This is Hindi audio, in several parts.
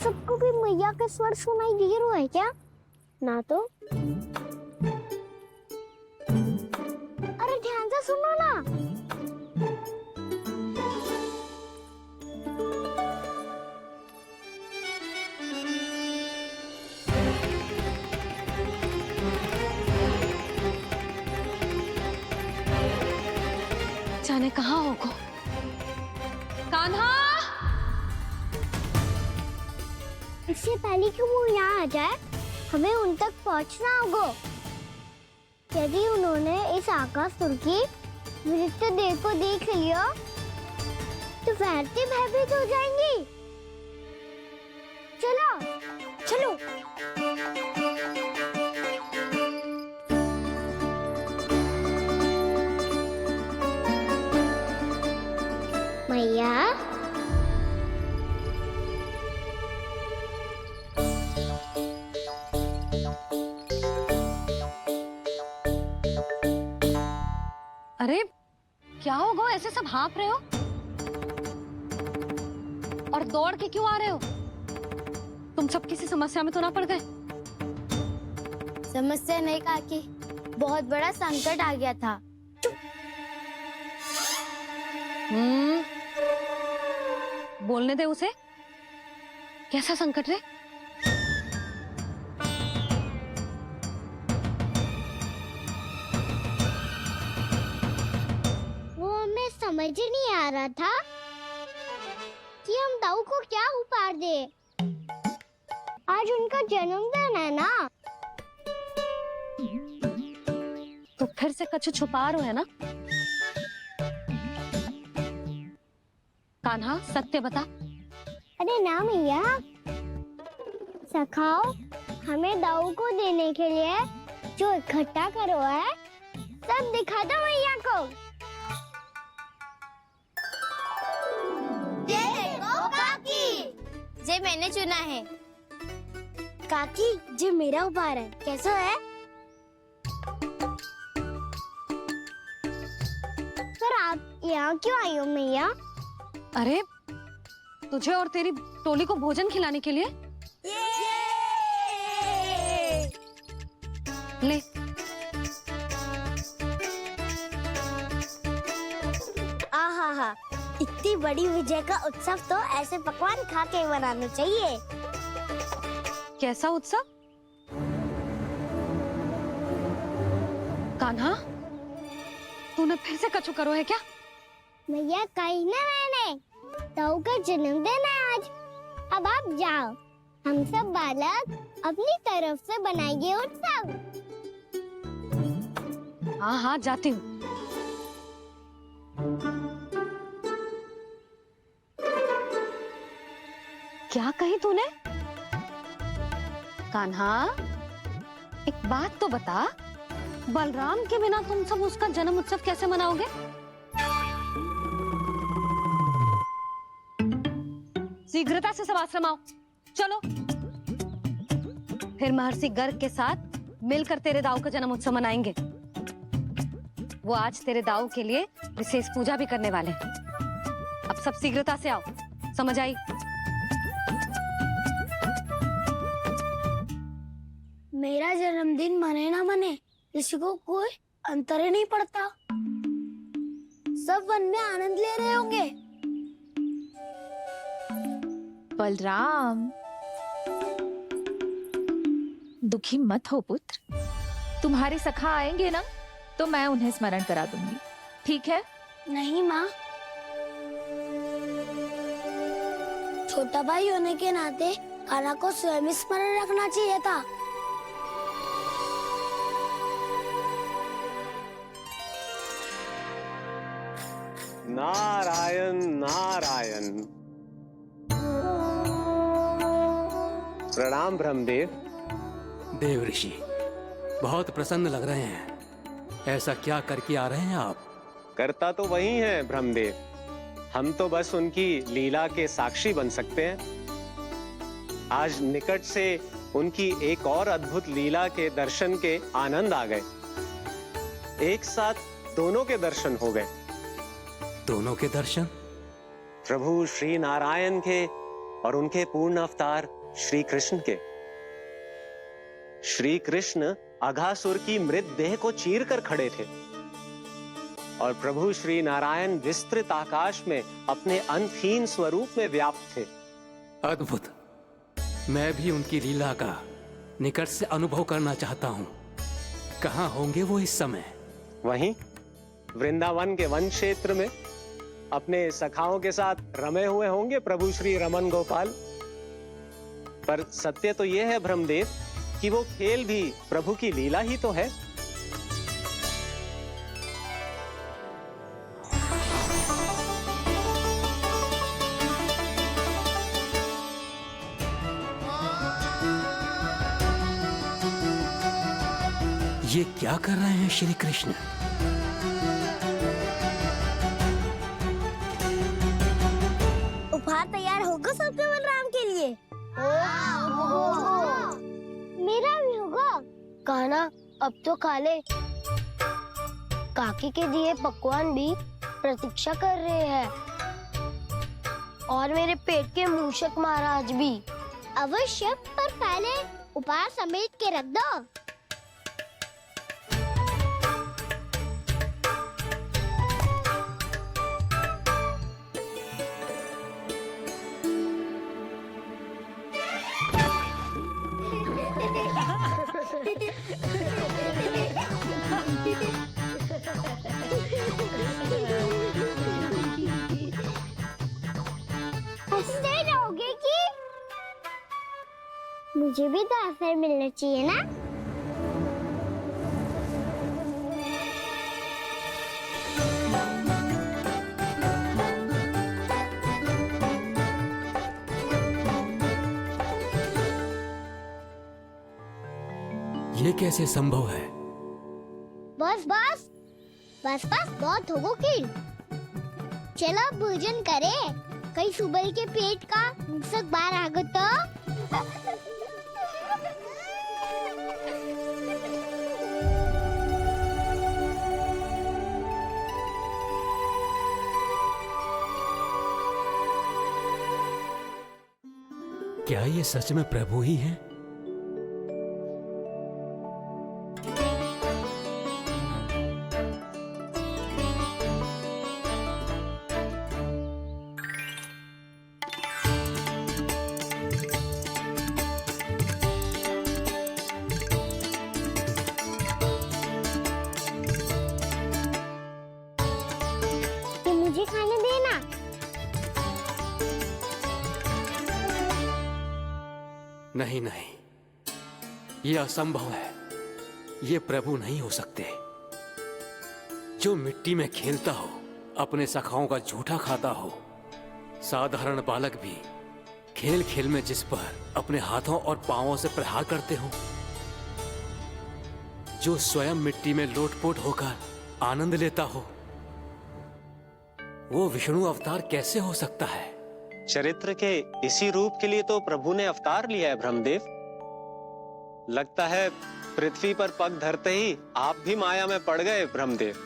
सबको भी मैया का स्वर सुनाई दे रहा है क्या? ना तो। अरे ध्यान से सुनो ना। जाने कहाँ होगा। कान्हा! इससे पहले कि वो यहाँ आ जाए, हमें उन तक पहुँचना होगा। यदि उन्होंने इस आकाशुर की नृत्य देह को देख लिया, तो वैसे भयभीत हो जाएंगी। चलो, चलो। मैया, अरे क्या होगा, ऐसे सब हाँफ रहे हो और दौड़ के क्यों आ रहे हो? तुम सब किसी समस्या में तो ना पड़ गए? समस्या नहीं काकी, बहुत बड़ा संकट आ गया था। बोलने दे उसे। कैसा संकट रे? वो हमें समझ ही नहीं आ रहा था कि हम दाऊ को क्या उपहार दे। आज उनका जन्मदिन है ना। तो फिर से कुछ छुपा रहे हो है ना? कान्हा सत्य बता। अरे ना मैया, सखाओ हमें दाऊ को देने के लिए जो इकट्ठा करो है, सब दिखा दो मैया को। ये देखो काकी, जे मैंने चुना है। काकी, जे मेरा उपहार है, कैसा है? पर आप यहाँ क्यों आई हो मैया? अरे तुझे और तेरी टोली को भोजन खिलाने के लिए। ले। आहा, इतनी बड़ी विजय का उत्सव तो ऐसे पकवान खा के मनाना चाहिए। कैसा उत्सव? कान्हा, तूने फिर से कछु करो है क्या? भैया कहीं ना, मैंने ताऊ का जन्मदिन है आज। अब आप जाओ, हम सब बालक अपनी तरफ से बनाएंगे उत्सव। हाँ हाँ जाती हूँ। क्या कही तूने? कान्हा, एक बात तो बता, बलराम के बिना तुम सब उसका जन्म उत्सव कैसे मनाओगे? शीघ्रता से सब आश्रम आओ, चलो। फिर महर्षि गर्ग के साथ मिलकर तेरे दाऊ का जन्म उत्सव मनाएंगे। वो आज तेरे दाऊ के लिए विशेष पूजा भी करने वाले हैं। अब सब शीघ्रता से आओ, समझ आई? मेरा जन्मदिन मने ना मने, किसी को कोई अंतर ही नहीं पड़ता। सब वन में आनंद ले रहे होंगे। बलराम, दुखी मत हो पुत्र। तुम्हारे सखा आएंगे ना, तो मैं उन्हें स्मरण करा दूंगी, ठीक है? नहीं माँ, छोटा भाई होने के नाते कान्हा को स्वयं स्मरण रखना चाहिए था। नारायण नारायण। प्रणाम ब्रह्मदेव। देव ऋषि, बहुत प्रसन्न लग रहे हैं। ऐसा क्या करके आ रहे हैं आप? करता तो वही है ब्रह्मदेव, हम तो बस उनकी लीला के साक्षी बन सकते हैं। आज निकट से उनकी एक और अद्भुत लीला के दर्शन के आनंद आ गए। एक साथ दोनों के दर्शन हो गए। दोनों के दर्शन? प्रभु श्री नारायण के और उनके पूर्ण अवतार श्री कृष्ण के। श्री कृष्ण अघासुर की मृत देह को चीर कर खड़े थे और प्रभु श्री नारायण विस्तृत आकाश में अपने अंतहीन स्वरूप में व्याप्त थे। अद्भुत। मैं भी उनकी लीला का निकट से अनुभव करना चाहता हूँ। कहाँ होंगे वो इस समय? वहीं वृंदावन के वन क्षेत्र में अपने सखाओं के साथ रमे हुए होंगे प्रभु श्री रमन गोपाल। पर सत्य तो यह है ब्रह्मदेव कि वो खेल भी प्रभु की लीला ही तो है। ये क्या कर रहे हैं श्री कृष्ण? उपहार तैयार होगा सबके बलराम के लिए। मेरा भी होगा। कहना अब तो खा ले। काकी के दिए पकवान भी प्रतीक्षा कर रहे हैं और मेरे पेट के मूषक महाराज भी। अवश्य, पर पहले उपहार समेट के रख दो। हंसते रहोगे कि मुझे भी तो अवसर मिलना चाहिए ना। ये कैसे संभव है? बस बस बस बस बहुत हो की। चलो भोजन करे। कहीं सुबह के पेट का मूषक बाहर आ गया तो। क्या ये सच में प्रभु ही हैं? मुझे खाने देना। नहीं नहीं, ये असंभव है। ये प्रभु नहीं हो सकते। जो मिट्टी में खेलता हो, अपने सखाओं का झूठा खाता हो, साधारण बालक भी खेल खेल में जिस पर अपने हाथों और पांवों से प्रहार करते हो, जो स्वयं मिट्टी में लोटपोट होकर आनंद लेता हो, वो विष्णु अवतार कैसे हो सकता है? चरित्र के इसी रूप के लिए तो प्रभु ने अवतार लिया है ब्रह्मदेव। लगता है पृथ्वी पर पग धरते ही आप भी माया में पड़ गए ब्रह्मदेव।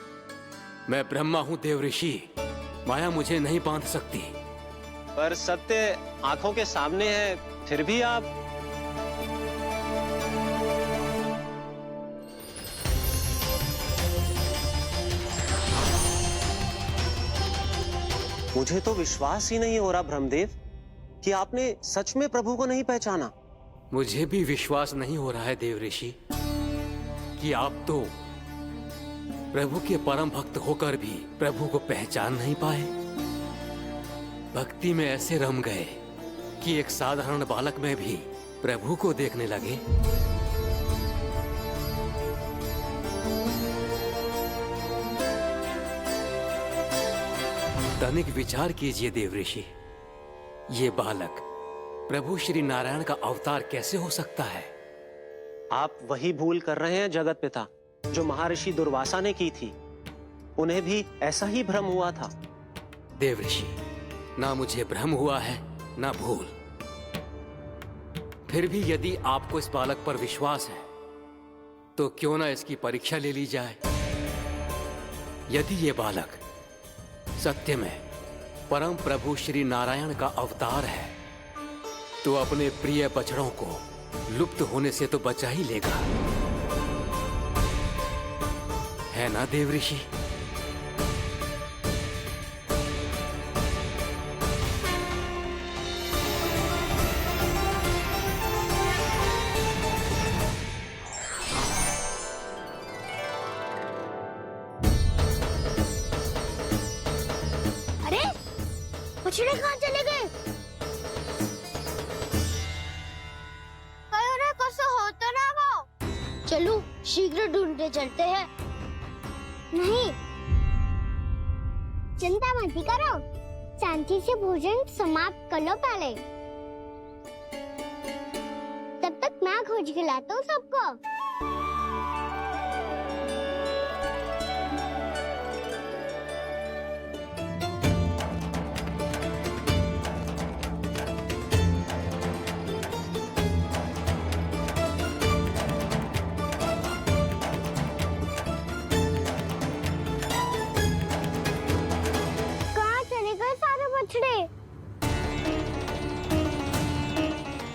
मैं ब्रह्मा हूं देव ऋषि, माया मुझे नहीं बांध सकती। पर सत्य आंखों के सामने है, फिर भी आप। मुझे तो विश्वास ही नहीं हो रहा ब्रह्मदेव कि आपने सच में प्रभु को नहीं पहचाना। मुझे भी विश्वास नहीं हो रहा है देव ऋषि कि आप तो प्रभु के परम भक्त होकर भी प्रभु को पहचान नहीं पाए। भक्ति में ऐसे रम गए कि एक साधारण बालक में भी प्रभु को देखने लगे। तनिक विचार कीजिए देव ऋषि, ये बालक प्रभु श्री नारायण का अवतार कैसे हो सकता है? आप वही भूल कर रहे हैं जगत पिता जो महर्षि दुर्वासा ने की थी। उन्हें भी ऐसा ही भ्रम हुआ था। देव ऋषि, ना मुझे भ्रम हुआ है ना भूल। फिर भी यदि आपको इस बालक पर विश्वास है तो क्यों ना इसकी परीक्षा ले ली जाए। यदि ये बालक सत्य में परम प्रभु श्री नारायण का अवतार है तो अपने प्रिय बछड़ों को लुप्त होने से तो बचा ही लेगा, है ना देवऋषि? अरे बछड़े कहाँ चले गए? होता ना वो। चलो शीघ्र ढूंढते चलते हैं। नहीं, चिंता मत करो, शांति से भोजन समाप्त कर लो पहले। तब तक मैं खोज के लाता हूँ सबको।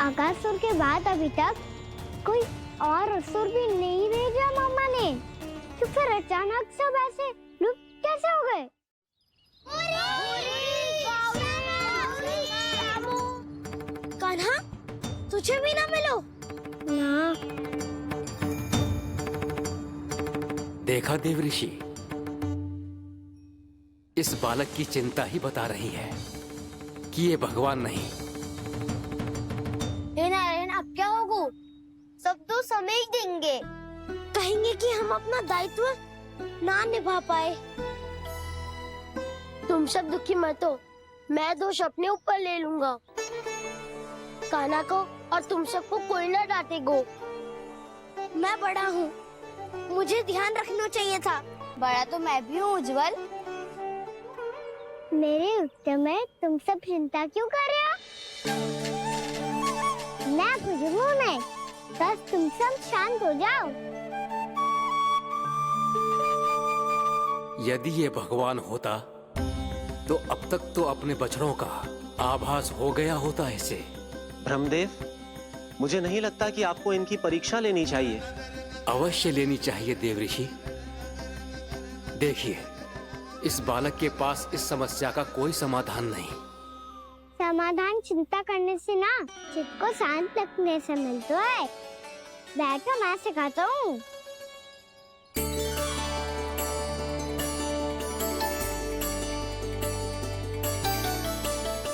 आकासुर के बाद अभी तक कोई और असुर भी नहीं भेजा मामा ने, तो फिर अचानक सब ऐसे लुप्त कैसे हो गए? कान्हा, तुझे भी ना मिलो ना। देखा देवऋषि, इस बालक की चिंता ही बता रही है कि ये भगवान नहीं। नारायण, अब क्या होगा? सब तो समझ देंगे, कहेंगे कि हम अपना दायित्व ना निभा पाए। तुम सब दुखी मत हो, मैं दोष अपने ऊपर ले लूंगा। कान्हा को और तुम सबको कोई ना डांटेगो। मैं बड़ा हूँ, मुझे ध्यान रखना चाहिए था। बड़ा तो मैं भी हूँ उज्जवल। मेरे उत्तर में तुम सब चिंता क्यों कर रहे हो? मैं बुजुर्गों में, बस तुम सब शांत हो जाओ। यदि ये भगवान होता तो अब तक तो अपने बछड़ों का आभास हो गया होता इसे। ब्रह्मदेव, मुझे नहीं लगता कि आपको इनकी परीक्षा लेनी चाहिए। अवश्य लेनी चाहिए देवऋषि। देखिए, इस बालक के पास इस समस्या का कोई समाधान नहीं। समाधान चिंता करने से ना, चित्त को शांत रखने से मिलता है। बैठो, मैं सिखाता हूँ।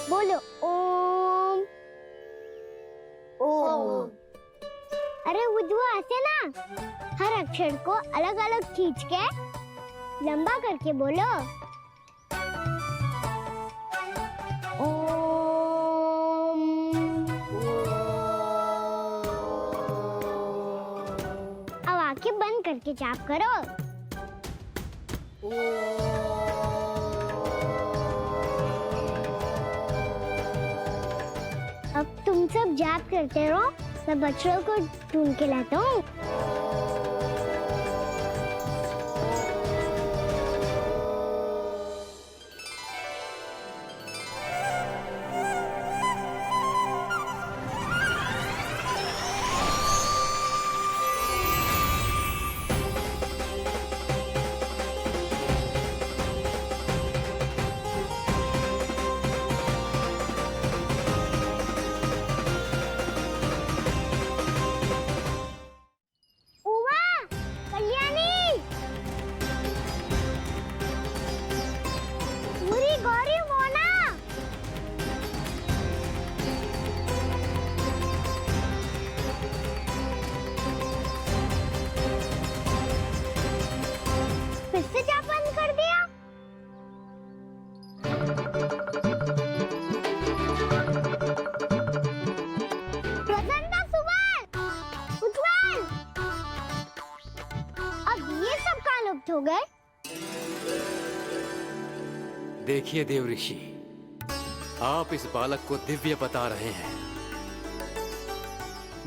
बोलो ओम। ओम। अरे उज्जवल, ऐसे ना हर अक्षर को अलग अलग खींच के लंबा करके बोलो। अब आंखें बंद करके जाप करो। अब तुम सब जाप करते रहो, मैं बच्चों को ढूंढ के लाता हूँ। हो गए। देखिए देवऋषि, आप इस बालक को दिव्य बता रहे हैं।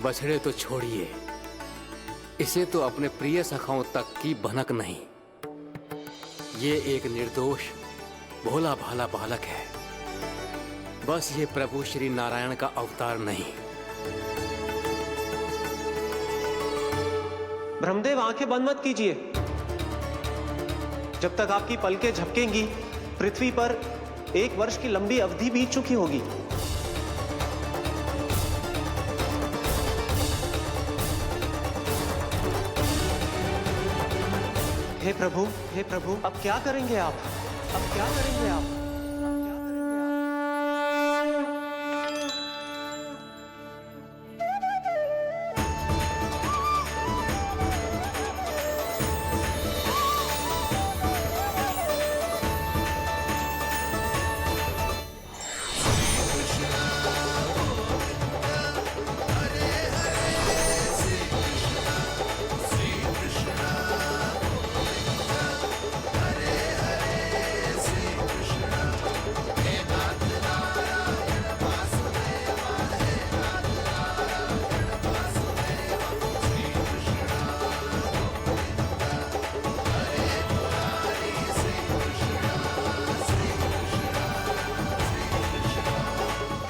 बछड़े तो छोड़िए, इसे तो अपने प्रिय सखाओं तक की भनक नहीं। ये एक निर्दोष भोला भाला बालक है। बस ये प्रभु श्री नारायण का अवतार नहीं। ब्रह्मदेव, आंखें बंद मत कीजिए। जब तक आपकी पलकें झपकेंगी, पृथ्वी पर 1 वर्ष की लंबी अवधि बीत चुकी होगी। हे प्रभु, अब क्या करेंगे आप? अब क्या करेंगे आप?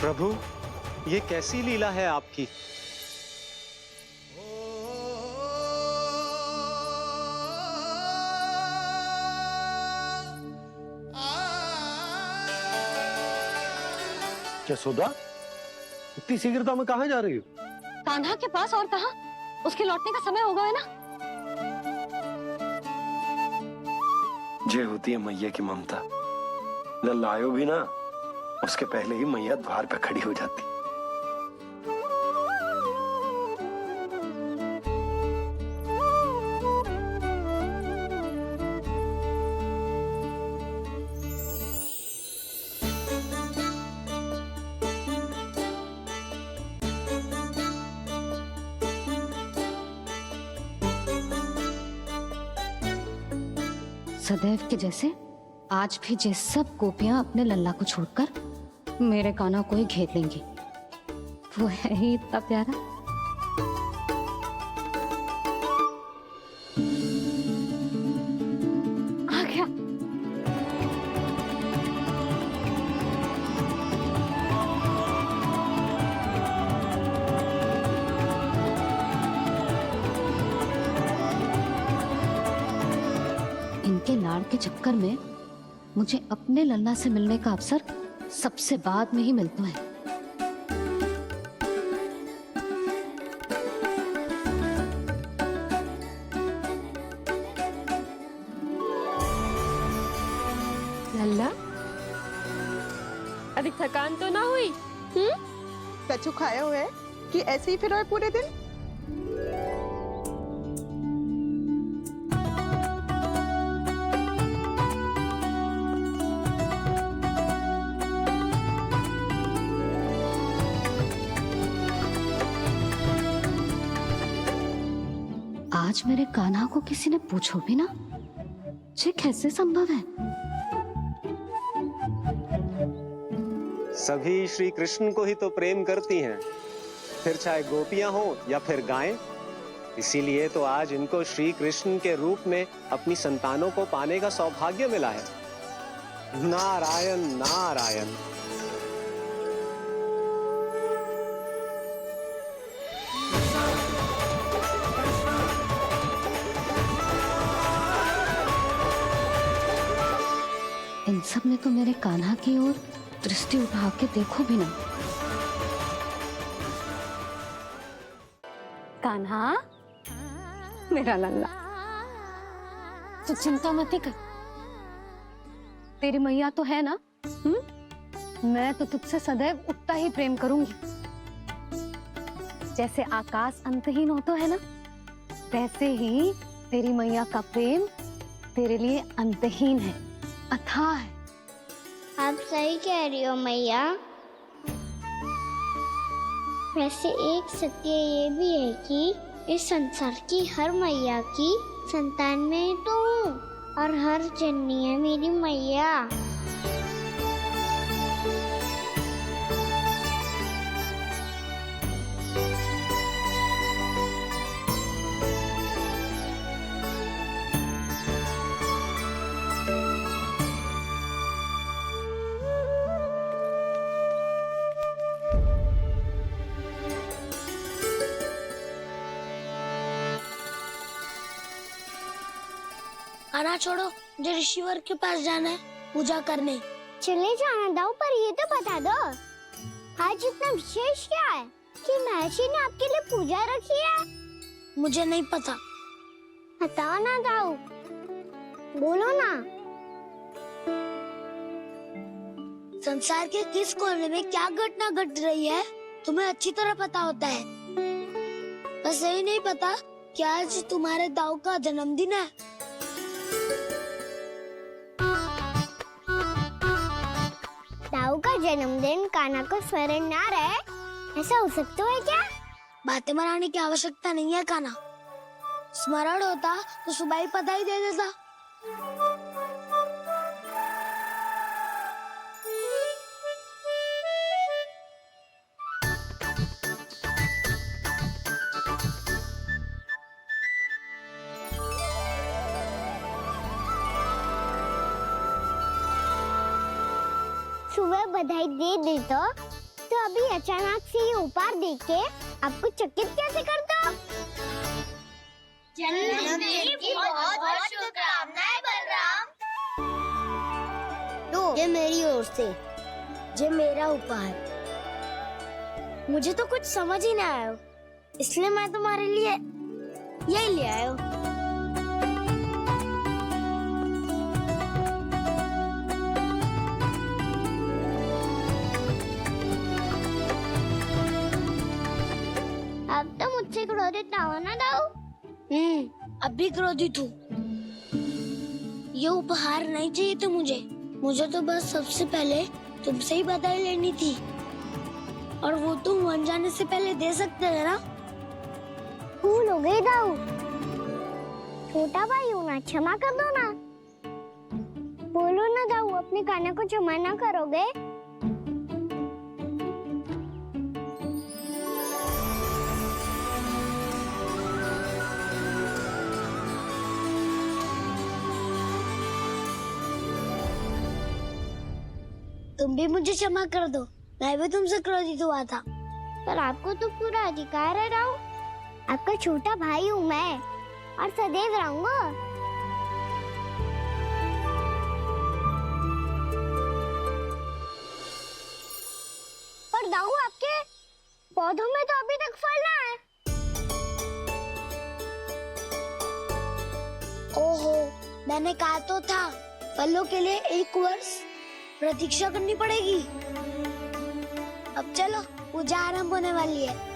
प्रभु, ये कैसी लीला है आपकी? यशोदा, इतनी शीघ्रता में कहाँ जा रही हो? कान्हा के पास, और कहाँ? उसके लौटने का समय होगा है ना। ये होती है मैया की ममता। लल्लायो भी ना, उसके पहले ही मैया द्वार पे खड़ी हो जाती। सदैव के जैसे आज भी जे सब गोपियां अपने लल्ला को छोड़कर मेरे कान्हा को ही घेर लेंगी। वो है ही इतना प्यारा। आ गया। इनके लाड़ के चक्कर में मुझे अपने लल्ला से मिलने का अवसर सबसे बाद में ही मिलता है। लल्ला, अभी थकान तो ना हुई? कछु खाया हुआ है कि ऐसे ही फिर पूरे दिन? आज मेरे कान्हा को किसी ने पूछो भी ना, ये कैसे संभव है? सभी श्री कृष्ण को ही तो प्रेम करती हैं, फिर चाहे गोपियां हो या फिर गायें। इसीलिए तो आज इनको श्री कृष्ण के रूप में अपनी संतानों को पाने का सौभाग्य मिला है। नारायण नारायण। इन सब ने तो मेरे कान्हा की ओर दृष्टि उठा के देखो भी ना। कान्हा, मेरा लल्ला, तू चिंता मत कर। तेरी मैया तो है ना? मैं तो तुझसे सदैव उतना ही प्रेम करूंगी। जैसे आकाश अंतहीन होता है ना, वैसे ही तेरी मैया का प्रेम तेरे लिए अंतहीन है, अथाह है। आप सही कह रही हो मैया। वैसे एक सत्य ये भी है कि इस संसार की हर मैया की संतान में तो हूँ, और हर जननी है मेरी मैया। खाना छोड़ो, मुझे ऋषिवर के पास जाना है पूजा करने। चले जाना दाऊ, पर ये तो बता दो आज इतना विशेष क्या है कि महर्षि ने आपके लिए पूजा रखी है? मुझे नहीं पता। बताओ ना दाऊ, बोलो ना। संसार के किस कोने में क्या घटना घट रही है तुम्हें अच्छी तरह पता होता है। बस यही नहीं पता कि आज तुम्हारे दाऊ का जन्मदिन है। दाऊ का जन्मदिन कान्हा को स्मरण ना रहे, ऐसा हो सकता है क्या? बातें बनाने की आवश्यकता नहीं है कान्हा। स्मरण होता तो सुबह ही पता ही दे देता। सुबह बधाई दे देता तो अभी अचानक से ये उपहार देख के आपको चकित कैसे कर दो? जन्मदिन की बहुत शुभकामनाएं बलराम। लो, ये मेरी ओर से, ये मेरा उपहार। मुझे तो कुछ समझ ही ना आया, इसलिए मैं तुम्हारे लिए यही ले आया हूँ। अब तो मुझसे क्रोधित ना हो ना दाऊ। अब भी क्रोधित हूँ। ये उपहार नहीं चाहिए था मुझे तो बस सबसे पहले तुमसे ही बधाई लेनी थी, और वो तुम बन जाने से पहले दे सकते थे ना। भूल हो गई दाऊ, छोटा भाई हूँ ना, क्षमा कर दो ना। बोलो ना दाऊ, अपने कान्हा को क्षमा ना करोगे? तुम भी मुझे क्षमा कर दो, मैं भी तुमसे क्रोधित हुआ था। पर आपको तो पूरा अधिकार है दाऊ, आपका छोटा भाई हूँ मैं और सदैव रहूंगा। पर दाऊ, आपके पौधों में तो अभी तक फल ना है। ओहो, मैंने कहा तो था फलों के लिए 1 वर्ष प्रतीक्षा करनी पड़ेगी। अब चलो, पूजा आरंभ होने वाली है।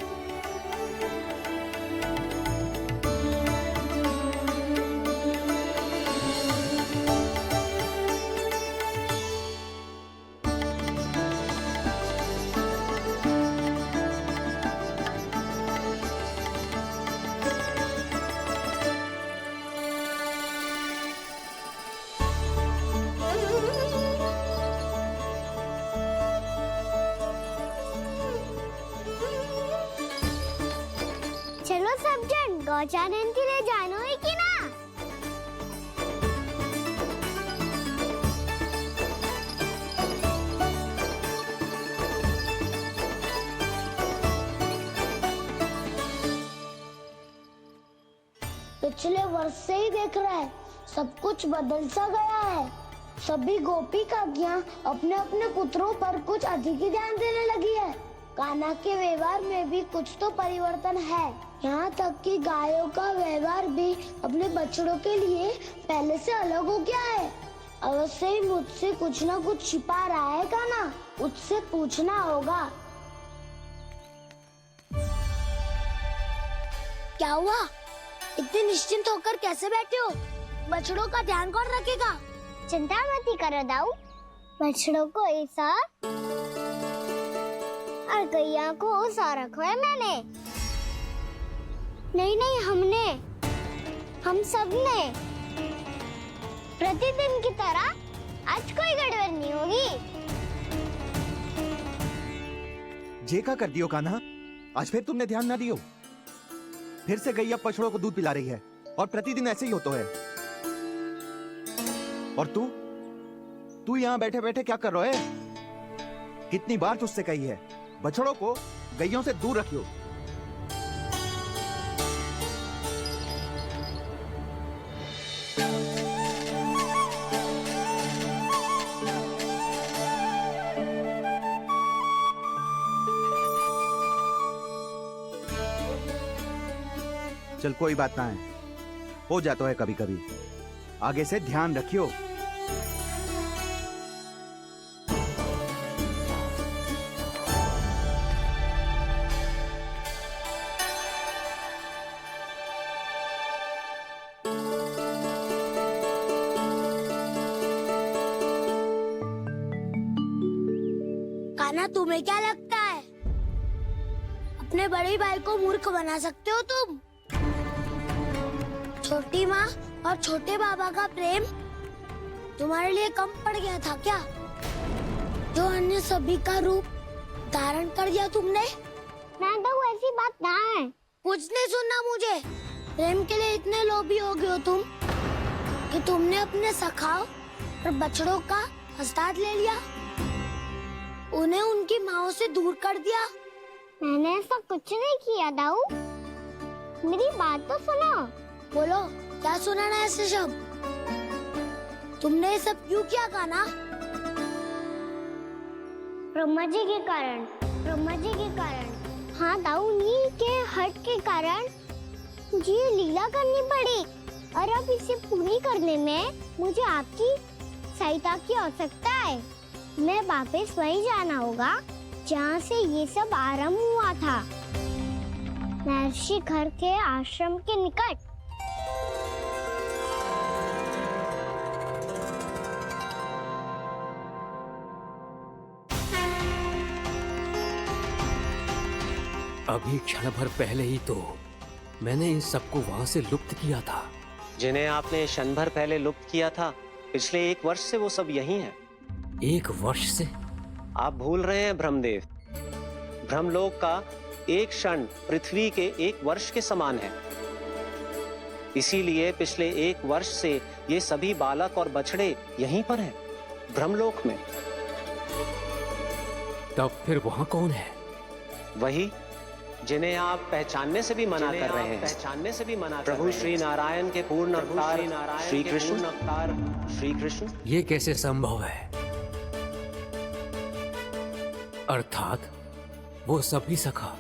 चलो सब जन गौचारण के लिए जानो है कि ना? पिछले वर्ष से ही देख रहा है, सब कुछ बदल सा गया है। सभी गोपी काकियां अपने अपने पुत्रों पर कुछ अधिक ही ध्यान देने लगी है। कान्हा के व्यवहार में भी कुछ तो परिवर्तन है। यहाँ तक कि गायों का व्यवहार भी अपने बछड़ों के लिए पहले से अलग हो गया है। अवश्य ही मुझसे कुछ ना कुछ छिपा रहा है कान्हा, उससे पूछना होगा। क्या हुआ? इतने निश्चिंत होकर कैसे बैठे हो? बछड़ों का ध्यान कौन रखेगा? चिंता मत करो दाऊ, बछड़ों को ऐसा और गैया को उसा रखो है मैंने। नहीं, हम सब ने प्रतिदिन की तरह आज कोई गड़बड़ नहीं होगी। जे का कर दियो कान्हा, आज फिर तुमने ध्यान ना दियो। फिर से गैया बछड़ों को दूध पिला रही है और प्रतिदिन ऐसे ही होता है। और तू यहाँ बैठे बैठे क्या कर रहा है? कितनी बार तुझसे कही है बछड़ों को गैयों से दूर रखियो। चल कोई बात ना है, हो जाता है कभी कभी। आगे से ध्यान रखियो। कान्हा, तुम्हें क्या लगता है अपने बड़े भाई को मूर्ख बना सकते हो तुम? छोटी माँ और छोटे बाबा का प्रेम तुम्हारे लिए कम पड़ गया था क्या, जो अन्य सभी का रूप धारण कर दिया तुमने? मैं तो ऐसी बात ना है। कुछ नहीं सुनना मुझे। प्रेम के लिए इतने लोभी हो गए हो तुम कि तुमने अपने सखाओं और बछड़ों का हस्ताक्षर ले लिया, उन्हें उनकी माँओं से दूर कर दिया। मैंने ऐसा कुछ नहीं किया दाऊ, मेरी बात तो सुनो। बोलो, क्या सुनाना है ऐसे शब्द? तुमने ये सब क्यों किया कान्हा? ब्रह्मा जी के कारण, ब्रह्मा जी के कारण। हाँ दाऊ, नील के हट के कारण मुझे ये लीला करनी पड़ी, और अब इसे पूरी करने में मुझे आपकी सहायता की आवश्यकता है। मैं वापस वहीं जाना होगा जहाँ से ये सब आरंभ हुआ था, महर्षि घर के आश्रम के निकट। अभी क्षण भर पहले ही तो मैंने इन सबको वहां से लुप्त किया था। जिन्हें आपने क्षण भर पहले लुप्त किया था, पिछले 1 वर्ष से वो सब यहीं हैं। 1 वर्ष से? आप भूल रहे हैं ब्रह्मदेव, ब्रह्मलोक का एक क्षण पृथ्वी के 1 वर्ष के समान है। इसीलिए पिछले 1 वर्ष से ये सभी बालक और बछड़े यहीं पर हैं, ब्रह्मलोक में। तब फिर वहां कौन है? वही जिन्हें आप पहचानने से भी मना कर रहे हैं, पहचानने से भी मना। प्रभु श्री नारायण के पूर्ण अवतार श्री कृष्ण। ये कैसे संभव है? अर्थात वो सभी सखा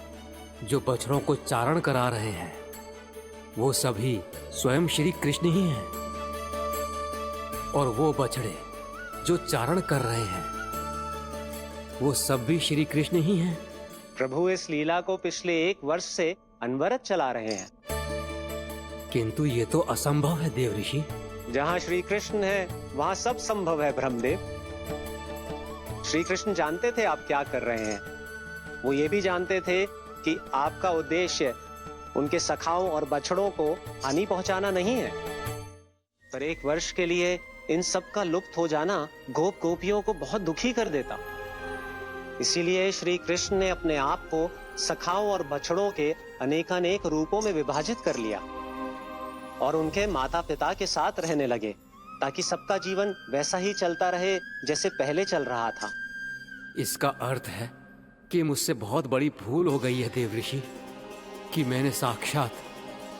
जो बछड़ों को चारण करा रहे हैं, वो सभी स्वयं श्री कृष्ण ही हैं, और वो बछड़े जो चारण कर रहे हैं, वो सब भी श्री कृष्ण ही हैं। प्रभु इस लीला को पिछले 1 वर्ष से अनवरत चला रहे हैं। किंतु ये तो असंभव है देव ऋषि। जहाँ श्री कृष्ण है वहाँ सब संभव है ब्रह्मदेव। श्री कृष्ण जानते थे आप क्या कर रहे हैं। वो ये भी जानते थे कि आपका उद्देश्य उनके सखाओं और बछड़ों को हानि पहुंचाना नहीं है, पर 1 वर्ष के लिए इन सब का लुप्त हो जाना गोप गोपियों को बहुत दुखी कर देता। इसीलिए श्री कृष्ण ने अपने आप को सखाओं और बछड़ों के अनेकानेक रूपों में विभाजित कर लिया और उनके माता पिता के साथ रहने लगे, ताकि सबका जीवन वैसा ही चलता रहे जैसे पहले चल रहा था। इसका अर्थ है कि मुझसे बहुत बड़ी भूल हो गई है देव ऋषि, कि मैंने साक्षात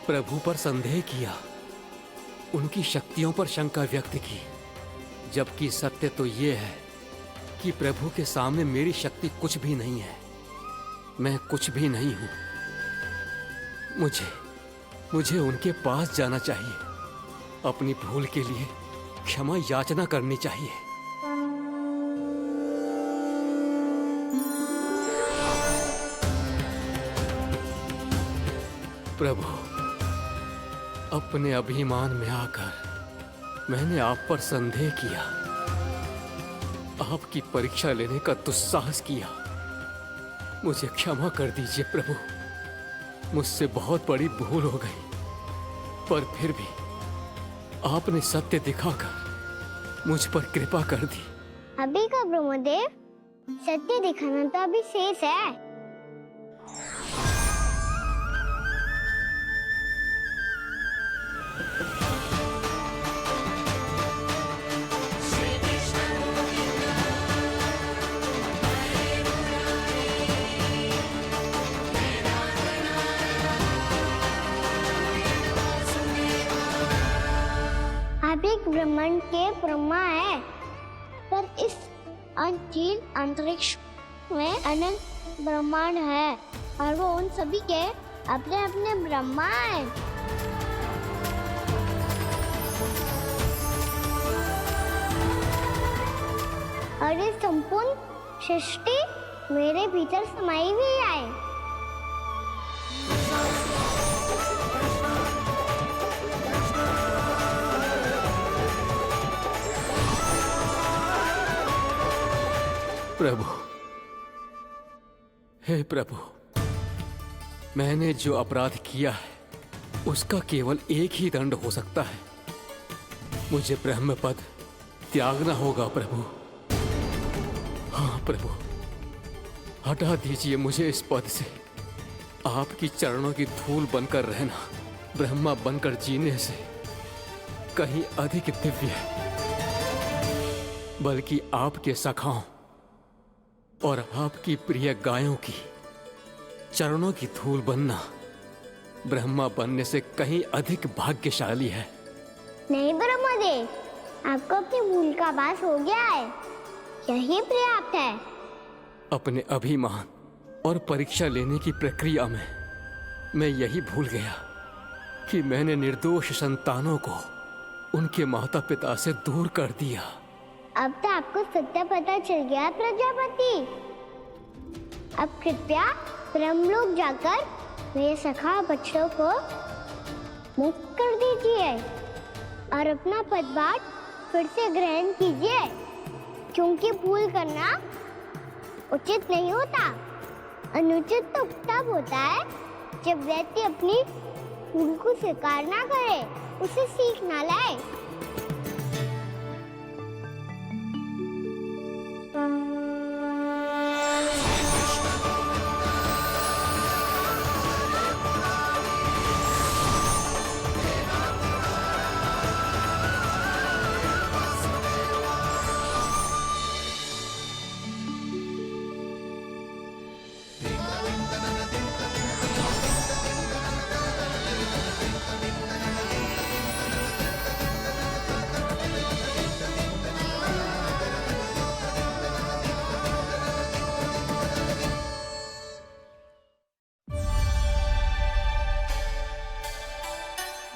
प्रभु पर संदेह किया, उनकी शक्तियों पर शंका व्यक्त की, जबकि सत्य तो ये है कि प्रभु के सामने मेरी शक्ति कुछ भी नहीं है। मैं कुछ भी नहीं हूं। मुझे उनके पास जाना चाहिए, अपनी भूल के लिए क्षमा याचना करनी चाहिए। प्रभु, अपने अभिमान में आकर मैंने आप पर संदेह किया, आपकी परीक्षा लेने का दुस्साहस किया। मुझे क्षमा कर दीजिए प्रभु, मुझसे बहुत बड़ी भूल हो गई, पर फिर भी आपने सत्य दिखाकर मुझ पर कृपा कर दी। अभी का ब्रह्मदेव, सत्य दिखाना तो अभी शेष है। ब्रह्मांड के ब्रह्मा है, पर इस अनंत अंतरिक्ष में अनंत ब्रह्मांड है, और वो उन सभी के अपने अपने ब्रह्मा है। सृष्टि मेरे भीतर समाई हुई है। प्रभु, हे प्रभु, मैंने जो अपराध किया है उसका केवल एक ही दंड हो सकता है। मुझे ब्रह्म पद त्यागना होगा प्रभु। हाँ प्रभु, हटा दीजिए मुझे इस पद से। आपकी चरणों की धूल बनकर रहना ब्रह्मा बनकर जीने से कहीं अधिक दिव्य है। बल्कि आपके सखाओं और आपकी प्रिय गायों की चरणों की धूल बनना ब्रह्मा बनने से कहीं अधिक भाग्यशाली है। नहीं ब्रह्मदेव, आपको अपनी भूल का आभास हो गया है, यही पर्याप्त है। अपने अभिमान और परीक्षा लेने की प्रक्रिया में मैं यही भूल गया कि मैंने निर्दोष संतानों को उनके माता पिता से दूर कर दिया। अब तो आपको सत्य पता चल गया प्रजापति। अब कृपया ब्रह्मलोक जाकर मेरे सखा बच्चों को मुक्त कर दीजिए और अपना पदभार फिर से ग्रहण कीजिए, क्योंकि भूल करना उचित नहीं होता। अनुचित तो तब होता है जब व्यक्ति अपनी भूल को स्वीकार ना करे, उसे सीख ना लाए।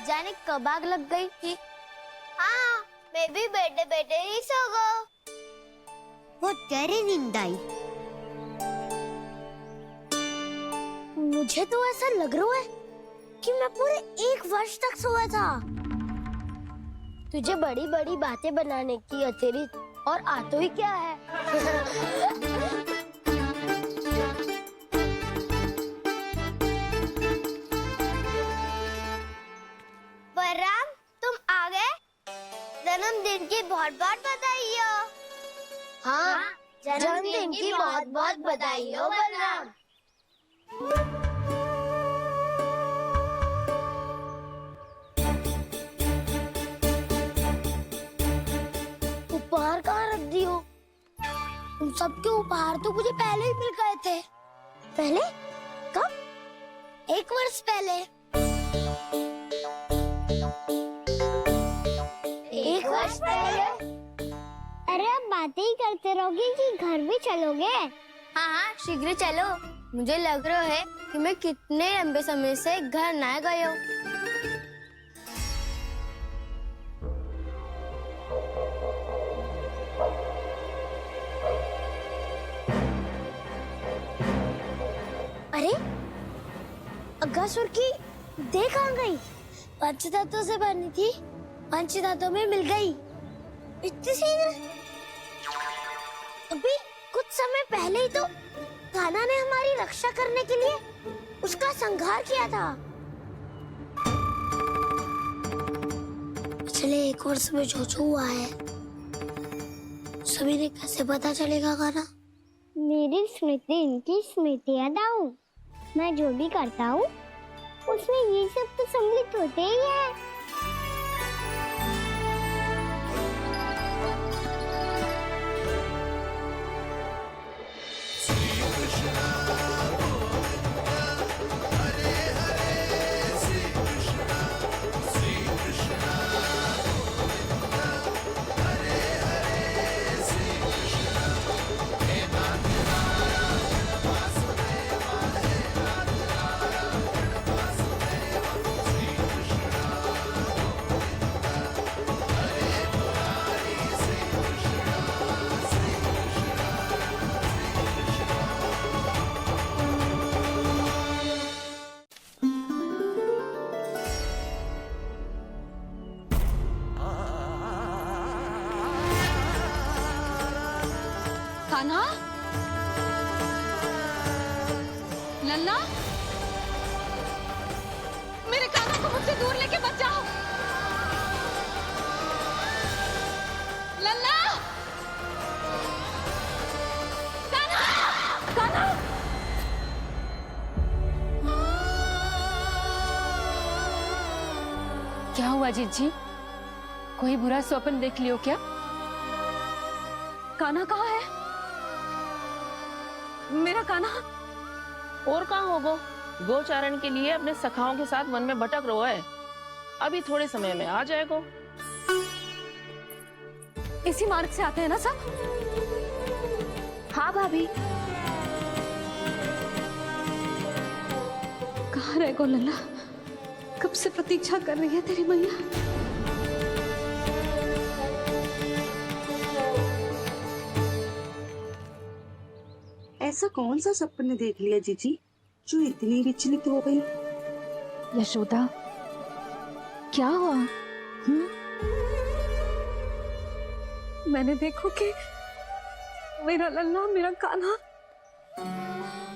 जाने कब आग लग गई थी। हाँ, मैं भी बैठे बैठे ही सो गया। बहुत गहरी नींद आई। मुझे तो ऐसा लग रहा है कि मैं पूरे 1 वर्ष तक सोया था। तुझे बड़ी बड़ी बातें बनाने की अतिरिक्त और आता ही क्या है। बलराम, तुम आ गए? जन्मदिन की बहुत बहुत बधाई हो। हाँ, जन्मदिन की बहुत बहुत बधाई हो बलराम। उपहार कहाँ रख दी हो? तुम सबके उपहार तो मुझे पहले ही मिल गए थे। पहले? कब? 1 वर्ष पहले। 1 वर्ष पहले? अरे अब बातें ही करते रहोगे कि घर भी चलोगे? हाँ हाँ, शीघ्र चलो। मुझे लग रहा है कि मैं कितने लंबे समय से घर ना गया हूँ। अरे, अगासुर की देह कहाँ गई? पंचतत्वों से बनी थी, पंचतत्वों में मिल गई। इतनी शीघ्र? अभी कुछ समय पहले ही तो कान्हा ने हमारी रक्षा करने के लिए उसका संहार किया था। पिछले 1 वर्ष में जो जो हुआ है सभी ने कैसे पता चलेगा कान्हा? मेरी स्मृति इनकी स्मृति यादाऊं। मैं जो भी करता हूँ उसमें ये सब तो सम्मिलित होते ही है। कान्हा, लल्ला, मेरे कान्हा को मुझसे दूर लेके मत जाओ। लल्ला, कान्हा, कान्हा। क्या हुआ जीजी? कोई बुरा स्वप्न देख लियो क्या? कान्हा कहाँ है? मेरा कान्हा? और कहाँ होगो? गोचारण के लिए अपने सखाओं के साथ वन में भटक रहो है। अभी थोड़े समय में आ जाएगो। इसी मार्ग से आते हैं ना सब? हाँ भाभी। कहाँ रह गो लल्ला? कब से प्रतीक्षा कर रही है तेरी मैया। ऐसा कौन सा सपने देख लिया जीजी जो इतनी विचलित हो गई? यशोदा, क्या हुआ? मैंने देखो कि मेरा लल्ला, मेरा कान्हा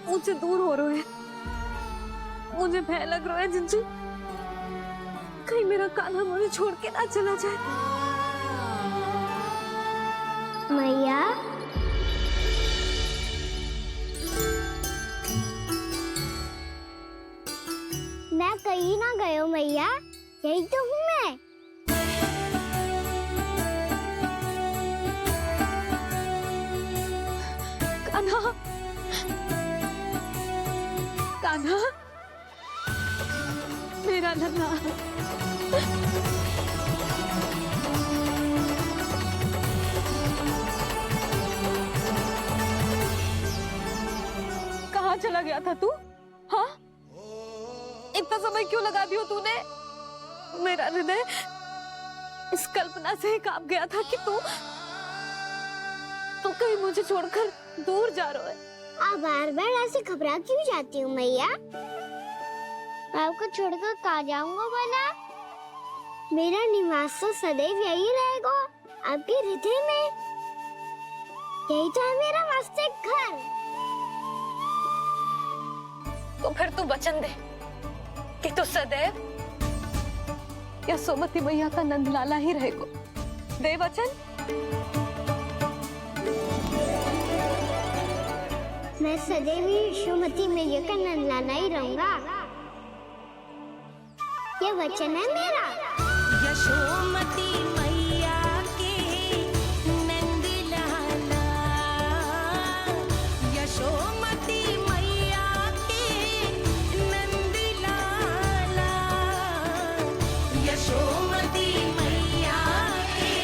मुझसे दूर हो रहे हैं। मुझे भय लग रहा है जिंजी, कहीं मेरा कान्हा मुझे छोड़ के ना चला जाए। मैया, मैं कहीं ना गयो मैया, यही तो हूँ मैं। कान्हा, कान्हा, मेरा लल्ला। कहाँ चला गया था तू? हाँ, इतना समय क्यों लगा दियो तूने? मेरा हृदय इस कल्पना से ही कांप गया था कि तू कहीं मुझे छोड़कर दूर जा रहा है। आप बार बार ऐसे घबरा क्यों जाती हूँ मैया? आपको छोड़कर कहाँ जाऊंगा भला? मेरा निवास तो सदैव यही रहेगा, आपके हृदय में। यही तो है मेरा वास्तविक घर। तो फिर तू वचन दे कि तू सदैव यशोमती मैया का नंदलाला ही रहेगा। दे वचन। मैं सदैव यशोमती मैया का नंदलाला ही रहूंगा। ये वचन है मेरा। यशोमती मैया के नंदलाला, यशोमती मैया के नंदलाला, यशोमती मैया के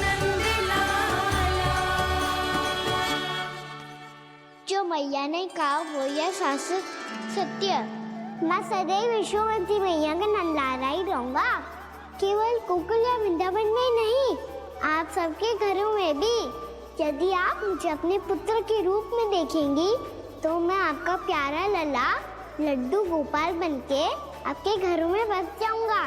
नंदलाला। जो मैया ने कहा वो यह शाश्वत सत्य। मैं सदैव यशोमती मैया का नंदलाला ही रहूंगा। केवल गोकुल या वृंदावन में नहीं, आप सबके घरों में भी। यदि आप मुझे अपने पुत्र के रूप में देखेंगी तो मैं आपका प्यारा लल्ला लड्डू गोपाल बनके आपके घरों में बस जाऊंगा।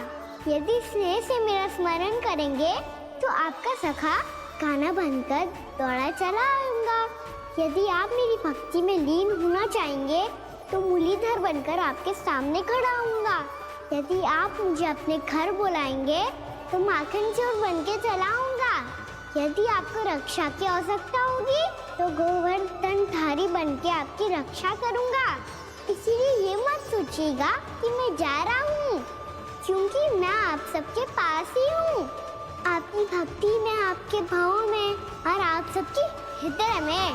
यदि स्नेह से मेरा स्मरण करेंगे तो आपका सखा कान्हा बनकर दौड़ा चला आऊंगा। यदि आप मेरी भक्ति में लीन होना चाहेंगे तो मुरलीधर बनकर आपके सामने खड़ा होऊंगा। यदि आप मुझे अपने घर बुलाएंगे तो माखन चोर बनके चला आऊंगा। यदि आपको रक्षा की आवश्यकता होगी तो गोवर्धनधारी बनके आपकी रक्षा करूंगा। इसीलिए ये मत सोचिएगा कि मैं जा रहा हूँ, क्योंकि मैं आप सबके पास ही हूँ, आपकी भक्ति में, आपके भाव में और आप सबके हृदय में।